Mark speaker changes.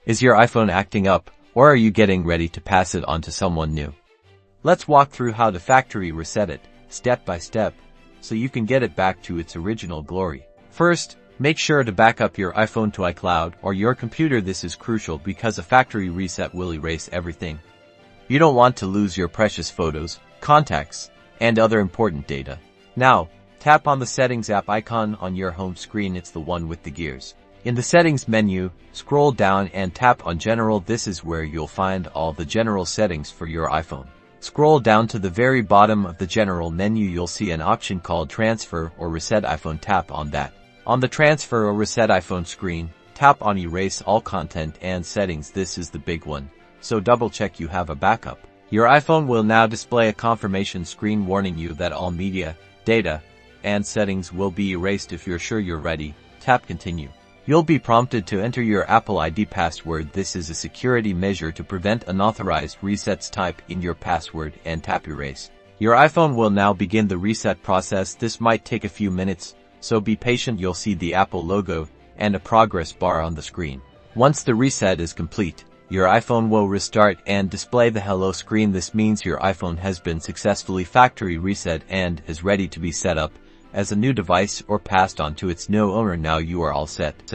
Speaker 1: Is your iPhone acting up, or are you getting ready to pass it on to someone new? Let's walk through how to factory reset it, step by step, so you can get it back to its original glory. First, make sure to back up your iPhone to iCloud or your computer. This is crucial because a factory reset will erase everything. You don't want to lose your precious photos, contacts, and other important data. Now, tap on the Settings app icon on your home screen. It's the one with the gears. In the Settings menu, scroll down and tap on General. This is where you'll find all the general settings for your iPhone. Scroll down to the very bottom of the General menu. You'll see an option called Transfer or Reset iPhone. Tap on that. On the Transfer or Reset iPhone screen, tap on Erase All Content and Settings. This is the big one, so double check you have a backup. Your iPhone will now display a confirmation screen warning you that all media, data, and settings will be erased. If you're sure you're ready, tap Continue. You'll be prompted to enter your Apple ID password. This is a security measure to prevent unauthorized resets. Type in your password and tap Erase. Your iPhone will now begin the reset process. This might take a few minutes, so be patient. You'll see the Apple logo and a progress bar on the screen. Once the reset is complete, your iPhone will restart and display the hello screen. This means your iPhone has been successfully factory reset and is ready to be set up as a new device or passed on to its new owner. Now you are all set.